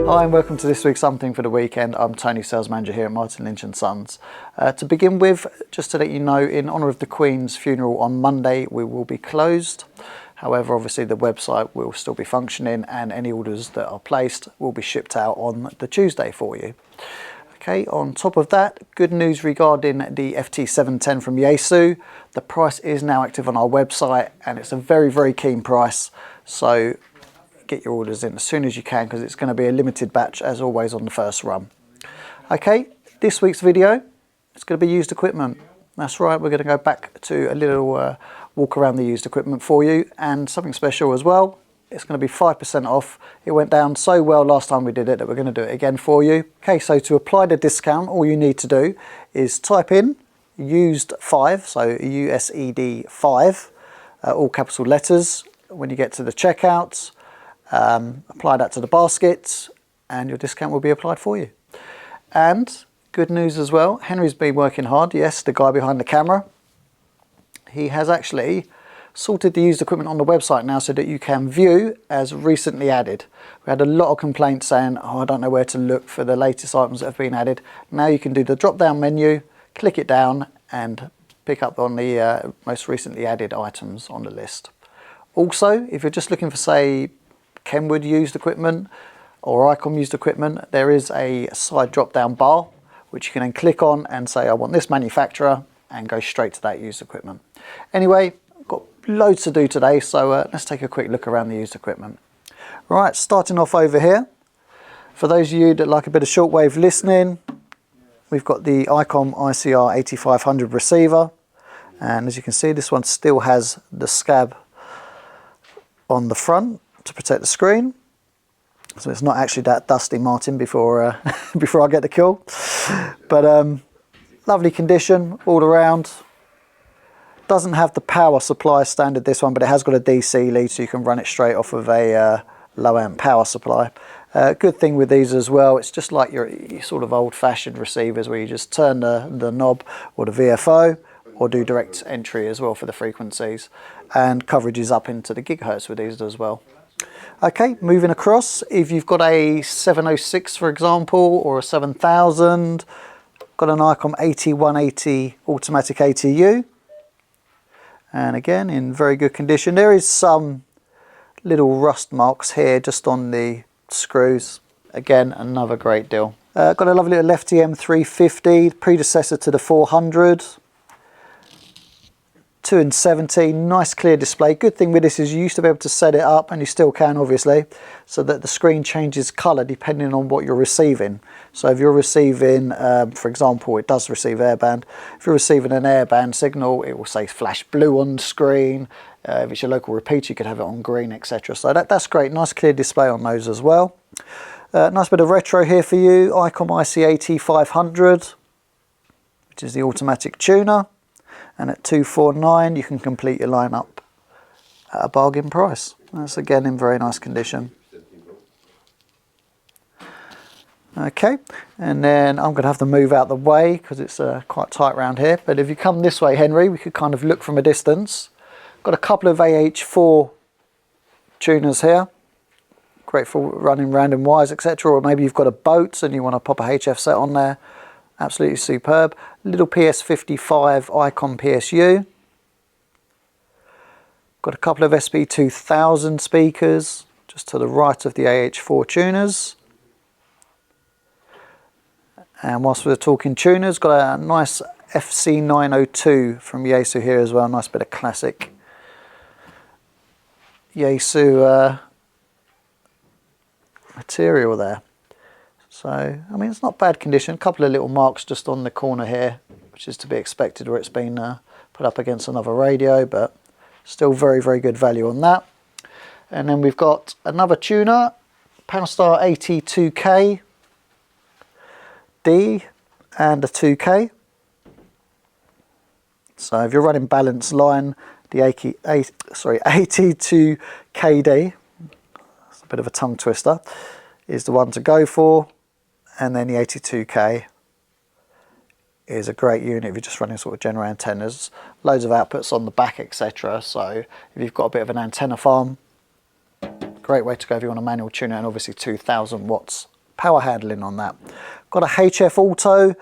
Hi and welcome to this week's Something for the Weekend. I'm Tony, Sales Manager here at Martin Lynch & Sons. To begin with, just to let you know, in honour of the Queen's funeral on Monday, we will be closed. However, obviously the website will still be functioning and any orders that are placed will be shipped out on the Tuesday for you. Okay, on top of that, good news regarding the FT-710 from Yaesu. The price is now active on our website and it's a very keen price. So get your orders in as soon as you can because it's going to be a limited batch as always on the first run. Okay, this week's video is going to be used equipment. That's right, we're going to go back to a little walk around the used equipment for you, and something special as well. It's going to be 5% off. It went down so well last time we did it that we're going to do it again for you. Okay, so to apply the discount, all you need to do is type in used 5, so USED 5, all capital letters. When you get to the checkout, apply that to the basket and your discount will be applied for you. And good news as well, Henry's been working hard. Yes, the guy behind the camera. He has actually sorted the used equipment on the website now so that you can view as recently added. We had a lot of complaints saying, oh, I don't know where to look for the latest items that have been added. Now you can do the drop down menu, click it down and pick up on the most recently added items on the list. Also, if you're just looking for, say, Kenwood used equipment or Icom used equipment, there is a side drop down bar which you can then click on and say I want this manufacturer and go straight to that used equipment. Anyway, I've got loads to do today, so let's take a quick look around the used equipment. Right, starting off over here, for those of you that like a bit of shortwave listening, we've got the Icom IC-R8500 receiver, and as you can see this one still has the scab on the front to protect the screen, so it's not actually that dusty, Martin, before before I get the kill. But lovely condition all around. Doesn't have the power supply standard, this one, but it has got a DC lead so you can run it straight off of a low amp power supply. Good thing with these as well, it's just like your sort of old-fashioned receivers where you just turn the knob or the VFO or do direct entry as well for the frequencies, and coverage is up into the gigahertz with these as well. Okay, moving across, if you've got a 706 for example or a 7000, got an Icom AT-180 automatic ATU, and again in very good condition. There is some little rust marks here just on the screws. Again, another great deal. Got a lovely little Lefty M350, predecessor to the 400. 270, nice clear display. Good thing with this is you used to be able to set it up, and you still can obviously, so that the screen changes colour depending on what you're receiving. So if you're receiving, for example, it does receive airband. If you're receiving an airband signal, it will say flash blue on the screen. If it's your local repeater, you could have it on green, etc. So that's great, nice clear display on those as well. Nice bit of retro here for you, Icom IC-AT500, which is the automatic tuner. And at $249 you can complete your lineup at a bargain price. That's again in very nice condition. Okay, and then I'm going to have to move out the way because it's quite tight around here. But if you come this way, Henry, we could kind of look from a distance. Got a couple of AH-4 tuners here. Great for running random wires, etc. Or maybe you've got a boat and you want to pop a HF set on there. Absolutely superb. Little PS-55 Icom PSU. Got a couple of SPE speakers just to the right of the AH-4 tuners. And whilst we're talking tuners, got a nice FC-902 from Yaesu here as well. Nice bit of classic Yaesu material there. So, I mean, it's not bad condition. A couple of little marks just on the corner here, which is to be expected where it's been put up against another radio, but still very good value on that. And then we've got another tuner, Palstar AT-2K D and a 2K. So if you're running balanced line, the AT-2KD, that's a bit of a tongue twister, is the one to go for. And then the AT-2K is a great unit if you're just running sort of general antennas, loads of outputs on the back, etc. So if you've got a bit of an antenna farm, great way to go if you want a manual tuner, and obviously 2000 watts power handling on that. Got a HF auto.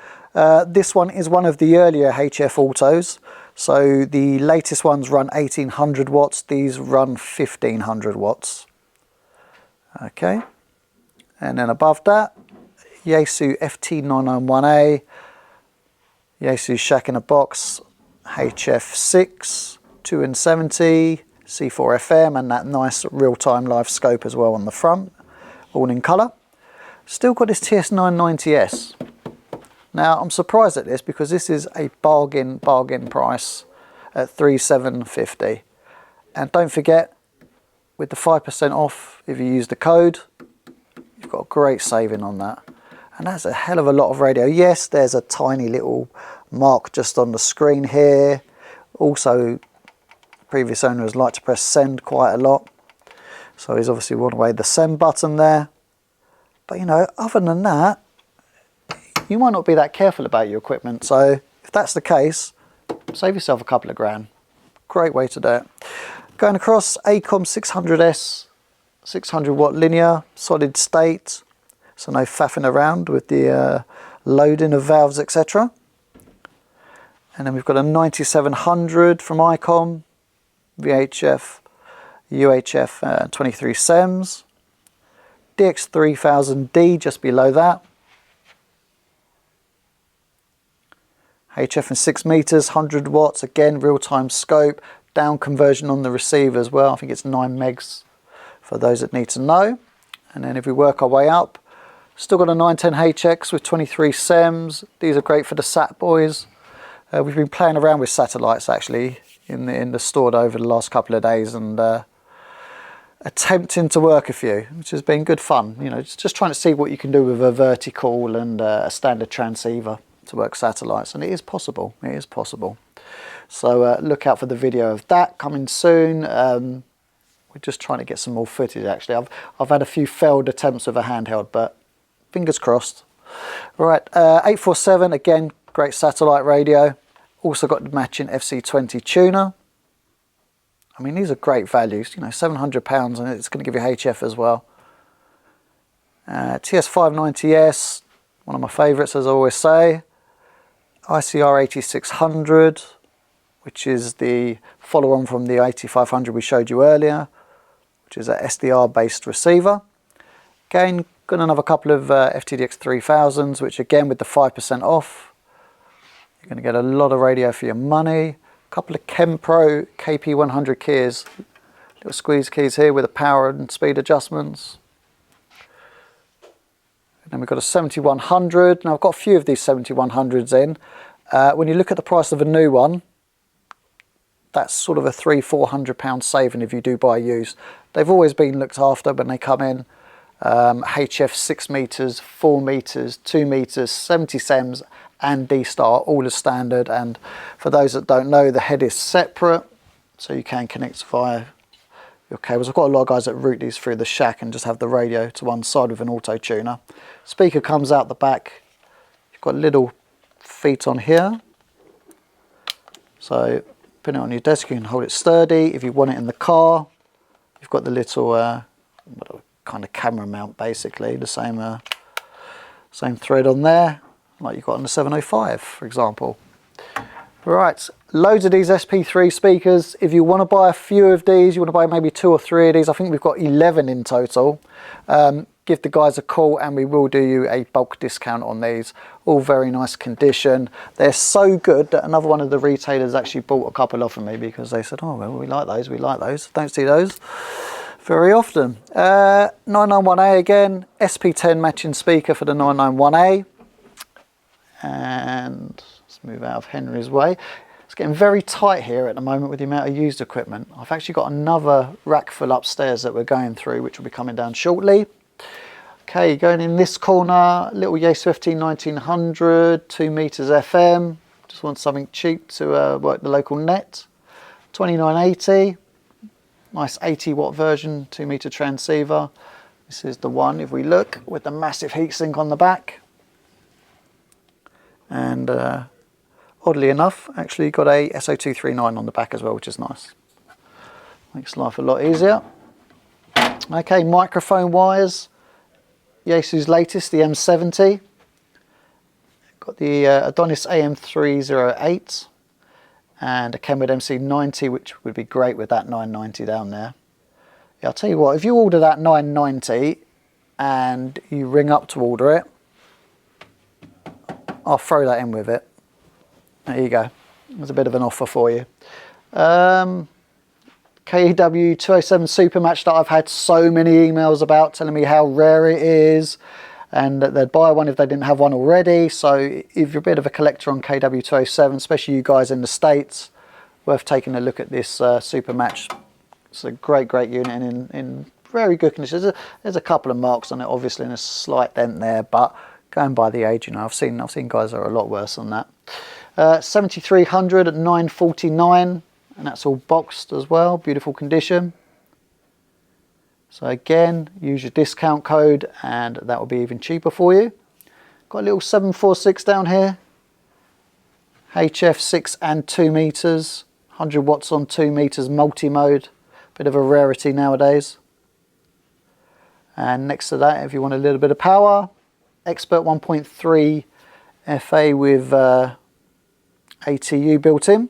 This one is one of the earlier HF autos. So the latest ones run 1800 watts. These run 1500 watts. Okay. And then above that, Yaesu FT-991A, Yaesu Shack in a Box, HF6, 270, C4 FM, and that nice real-time live scope as well on the front, all in colour. Still got this TS-990S. Now I'm surprised at this because this is a bargain price at $3,750. And don't forget, with the 5% off, if you use the code, you've got a great saving on that. And that's a hell of a lot of radio. Yes, there's a tiny little mark just on the screen here. Also, previous owner has liked to press send quite a lot. So he's obviously worn away the send button there. But you know, other than that, you might not be that careful about your equipment. So if that's the case, save yourself a couple of grand. Great way to do it. Going across, Acom 600S, 600 watt linear, solid state. So no faffing around with the loading of valves, etc. And then we've got a 9700 from Icom, VHF, UHF 23 SEMS, DX-3000D just below that. HF in 6 meters, 100 watts, again real-time scope, down conversion on the receiver as well. I think it's 9 megs for those that need to know. And then if we work our way up, still got a 910HX with 23 SEMS. These are great for the SAT boys. We've been playing around with satellites actually in the store over the last couple of days and attempting to work a few, which has been good fun. You know, just trying to see what you can do with a vertical and a standard transceiver to work satellites, and it is possible. It is possible. So look out for the video of that coming soon. We're just trying to get some more footage actually. I've had a few failed attempts with a handheld, but fingers crossed. All right, 847, again, great satellite radio. Also got the matching FC20 tuner. I mean, these are great values, you know, £700, and it's going to give you HF as well. TS-590S, one of my favourites, as I always say. IC-R8600, which is the follow-on from the AT500 we showed you earlier, which is a SDR-based receiver. Again, got another couple of FTdx-3000s, which again, with the 5% off, you're going to get a lot of radio for your money. A couple of Kenpro KP-100 keys, little squeeze keys here with the power and speed adjustments. And then we've got a 7100. Now I've got a few of these 7100s in. When you look at the price of a new one, that's sort of a £300–400 saving if you do buy used. They've always been looked after when they come in. HF 6 meters, 4 meters, 2 meters, 70 SEMS and D-Star, all as standard. And for those that don't know, the head is separate, so you can connect via your cables. I've got a lot of guys that route these through the shack and just have the radio to one side with an auto tuner. Speaker comes out the back. You've got little feet on here, so put it on your desk, you can hold it sturdy. If you want it in the car, you've got the little kind of camera mount, basically the same thread on there like you've got on the 705, for example. Right, loads of these SP3 speakers. If you want to buy a few of these, you want to buy maybe 2 or 3 of these, I think we've got 11 in total. Give the guys a call and we will do you a bulk discount on these. All very nice condition. They're so good that another one of the retailers actually bought a couple off of me because they said, oh well, we like those, we like those. Don't see those very often. 991A again, SP10 matching speaker for the 991A. And let's move out of Henry's way. It's getting very tight here at the moment with the amount of used equipment. I've actually got another rack full upstairs that we're going through, which will be coming down shortly. Okay, going in this corner, little Yaesu FT-1900, 2 meters FM. Just want something cheap to work the local net. 2980, nice 80 watt version, 2 meter transceiver. This is the one, if we look, with the massive heatsink on the back. And oddly enough, actually got a SO239 on the back as well, which is nice. Makes life a lot easier. Okay, microphone wires. Yaesu's latest, the M-70. Got the Adonis AM-308 and a Kenwood MC-90, which would be great with that 990 down there. Yeah, I'll tell you what, if you order that 990 and you ring up to order it, I'll throw that in with it. There you go. There's a bit of an offer for you. KW207 Super Match that I've had so many emails about telling me how rare it is and that they'd buy one if they didn't have one already. So if you're a bit of a collector on KW207, especially you guys in the States, worth taking a look at this Super Match. It's a great unit and in very good condition. There's a couple of marks on it, obviously, and a slight dent there, but going by the age, you know, I've seen guys that are a lot worse than that. 7300 at 949, and that's all boxed as well, beautiful condition. So again, use your discount code and that will be even cheaper for you. Got a little 746 down here, HF 6 and 2 meters, 100 watts on 2 meters, multi-mode, bit of a rarity nowadays. And next to that, if you want a little bit of power, Expert 1.3 FA with ATU built in.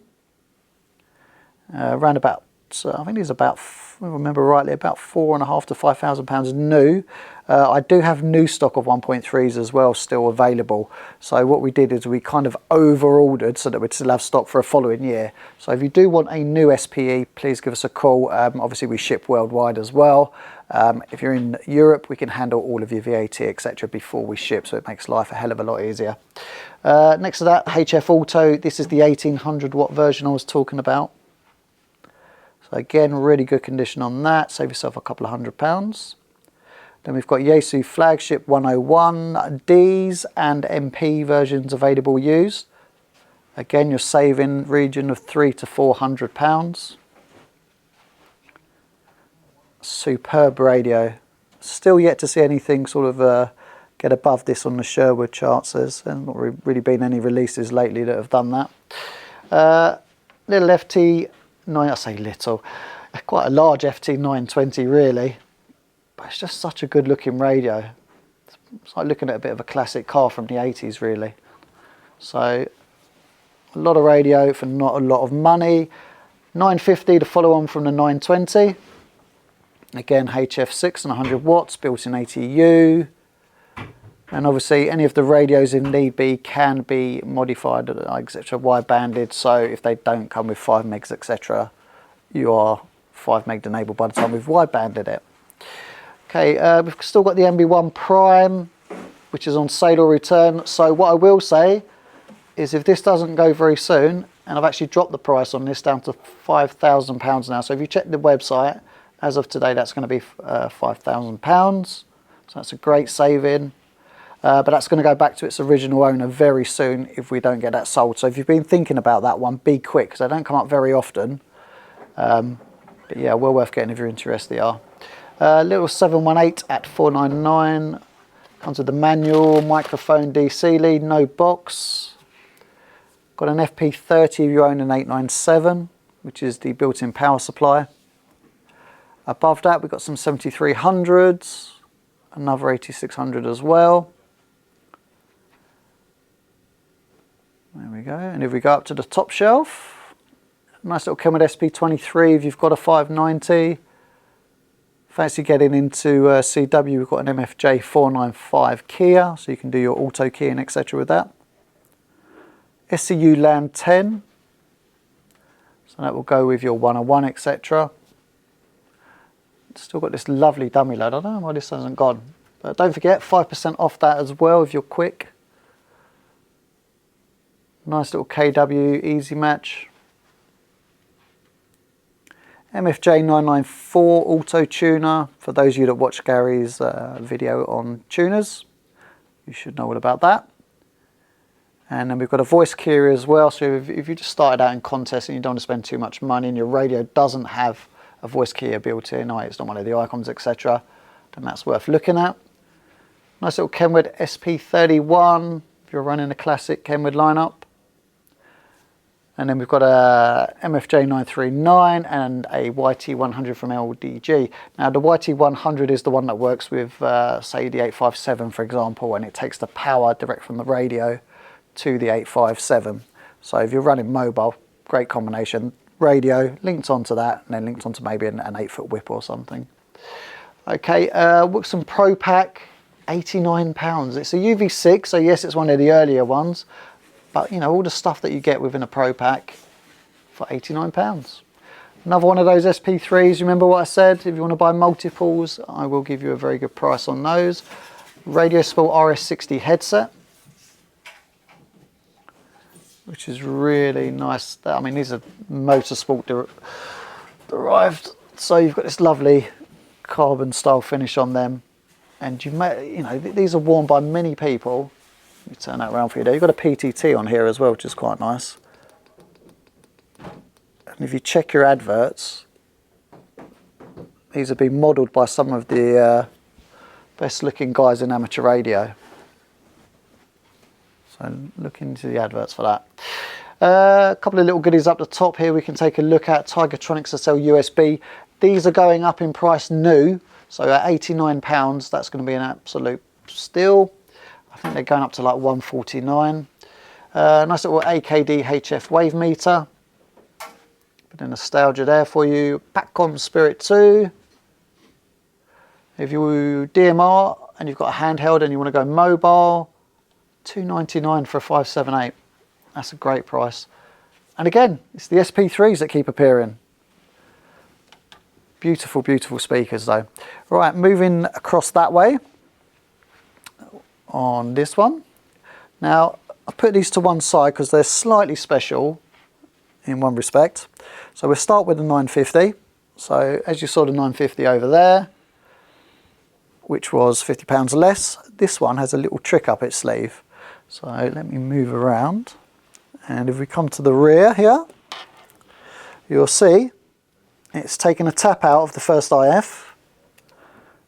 Around about, I think it's about, if I remember rightly, about £4,500 to £5,000 new. I do have new stock of 1.3s as well still available. So what we did is we kind of over-ordered so that we'd still have stock for a following year. So if you do want a new SPE, please give us a call. Obviously we ship worldwide as well. If you're in Europe, we can handle all of your VAT, etc. before we ship, so it makes life a hell of a lot easier. Next to that, HF Auto. This is the 1800 watt version I was talking about. So again, really good condition on that. Save yourself a couple of £100. Then we've got Yaesu flagship 101Ds and MP versions available used. Again, you're saving region of £300 to £400. Superb radio. Still yet to see anything sort of get above this on the Sherwood charts. There's not really been any releases lately that have done that. Little FT9, I say little, quite a large FT-920 really, but it's just such a good looking radio. It's like looking at a bit of a classic car from the 80s really. So a lot of radio for not a lot of money. 950 to follow on from the 920. Again, HF 6 and 100 watts, built-in ATU. And obviously any of the radios if need be can be modified, etc. wide-banded, so if they don't come with 5 megs, etc., you are 5 meg enabled by the time we've wide-banded it. Okay, we've still got the MB1 Prime, which is on sale or return. So what I will say is if this doesn't go very soon, and I've actually dropped the price on this down to £5,000 now, so if you check the website, as of today, that's going to be £5,000. So that's a great saving. But that's going to go back to its original owner very soon if we don't get that sold. So if you've been thinking about that one, be quick, because they don't come up very often. But yeah, well worth getting if you're into your SDR. Little 718 at 499. Comes with the manual, microphone, DC lead, no box. Got an FP30 if you own an 897, which is the built-in power supply. Above that, we've got some 7300s, another 8600 as well. There we go. And if we go up to the top shelf, nice little Kenwood SP-23 if you've got a 590. Fancy getting into CW, we've got an MFJ 495 Kia, so you can do your auto keying, etc. with that. SCU Land 10, so that will go with your 101, etc. Still got this lovely dummy load. I don't know why this hasn't gone. But don't forget, 5% off that as well if you're quick. Nice little KW Easy Match. MFJ 994 Auto Tuner. For those of you that watch Gary's video on tuners, you should know all about that. And then we've got a voice keyer as well. So if you just started out in contests and you don't want to spend too much money and your radio doesn't have a voice keyer built in, it's not one of the Icoms, etc., then that's worth looking at. Nice little Kenwood SP-31 if you're running a classic Kenwood lineup. And then we've got a MFJ 939 and a YT-100 from LDG. Now the YT-100 is the one that works with, say, the 857, for example, and it takes the power direct from the radio to the 857. So if you're running mobile, great combination. Radio linked onto that, and then linked onto maybe an 8-foot whip or something. Okay, Wixom Pro Pack, £89. It's a UV6, so yes, it's one of the earlier ones. But, you know, all the stuff that you get within a Pro Pack for £89. Another one of those SP3s, remember what I said? If you want to buy multiples, I will give you a very good price on those. Radio Sport RS60 headset, which is really nice. I mean, these are motorsport derived. So you've got this lovely carbon style finish on them. And you know, these are worn by many people. Let me turn that around for you there. You've got a PTT on here as well, which is quite nice. And if you check your adverts, these have been modelled by some of the best looking guys in amateur radio. So look into the adverts for that. A couple of little goodies up the top here we can take a look at. Tigertronics SL USB. These are going up in price new. So at £89, that's going to be an absolute steal. I think they're going up to like £149. Nice little AKD HF wave meter. Bit of nostalgia there for you. Acom Spirit 2. If you DMR and you've got a handheld and you want to go mobile, £299 for a 578. That's a great price. And again, it's the SP3s that keep appearing. Beautiful, beautiful speakers though. Right, moving across that way on this one. Now, I put these to one side because they're slightly special in one respect. So we'll start with the 950. So as you saw the 950 over there, which was £50 less, this one has a little trick up its sleeve. So let me move around. And if we come to the rear here, you'll see it's taken a tap out of the first IF.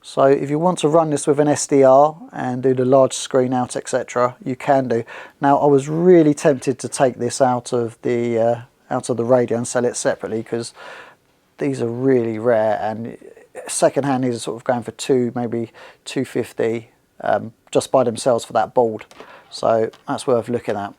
So if you want to run this with an SDR and do the large screen out, etc., you can do. Now I was really tempted to take this out of the radio and sell it separately because these are really rare, and second hand these are sort of going for maybe £250 just by themselves for that board. So that's worth looking at.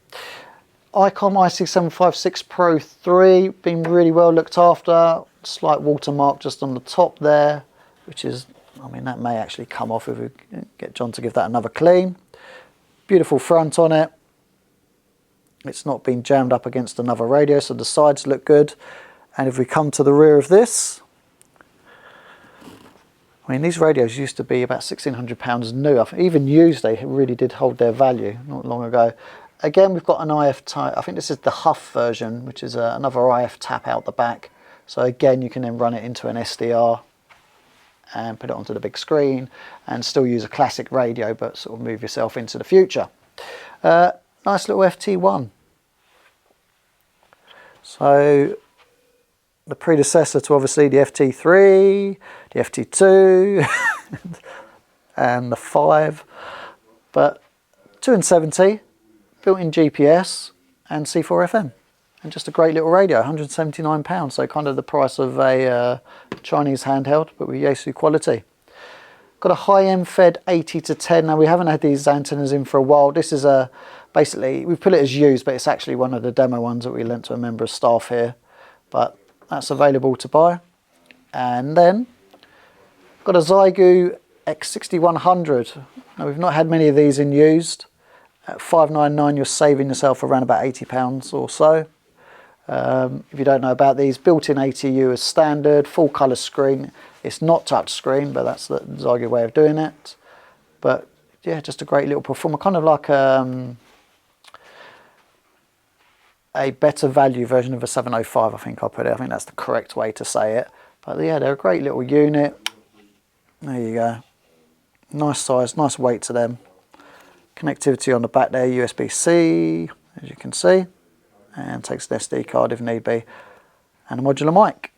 Icom IC-756 Pro 3, been really well looked after. Slight watermark just on the top there, which is, I mean, that may actually come off if we get John to give that another clean. Beautiful front on it. It's not been jammed up against another radio, so the sides look good. And if we come to the rear of this, I mean, these radios used to be about £1,600 new. Even used, they really did hold their value not long ago. Again, we've got an IF type. I think this is the Huff version, which is another IF tap out the back. So again, you can then run it into an SDR and put it onto the big screen and still use a classic radio, but sort of move yourself into the future. Nice little FT1. So the predecessor to obviously the FT3, the FT2 and the 5, but 270, built-in GPS and C4 FM, and just a great little radio, £179, so kind of the price of a Chinese handheld, but with Yaesu quality. Got a high-end fed 80 to 10. Now we haven't had these antennas in for a while. This is basically, we put it as used, but it's actually one of the demo ones that we lent to a member of staff here, but that's available to buy. And then got a Zygu X6100. Now we've not had many of these in used. At $599, you're saving yourself around about £80 or so. If you don't know about these, built-in ATU as standard, full colour screen. It's not touch screen, but that's the Zygu way of doing it. But yeah, just a great little performer, kind of like a better value version of a 705, I think I'll put it. I think that's the correct way to say it. But yeah, they're a great little unit. There you go. Nice size, nice weight to them. Connectivity on the back there, USB-C, as you can see, and takes an SD card if need be, and a modular mic.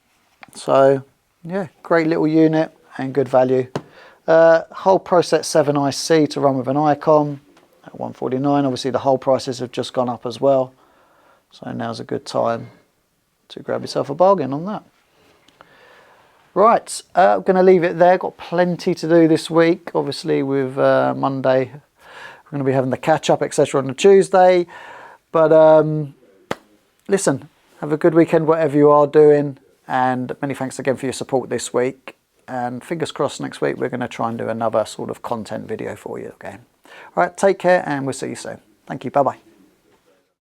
So yeah, great little unit and good value. Whole ProSet 7 IC to run with an Icom at $149. Obviously the whole prices have just gone up as well. So now's a good time to grab yourself a bargain on that. Right, I'm going to leave it there. Got plenty to do this week. Obviously with Monday, we're going to be having the catch up, etc. on the Tuesday. But listen, have a good weekend, whatever you are doing. And many thanks again for your support this week. And fingers crossed next week we're going to try and do another sort of content video for you again. All right, take care and we'll see you soon. Thank you. Bye-bye.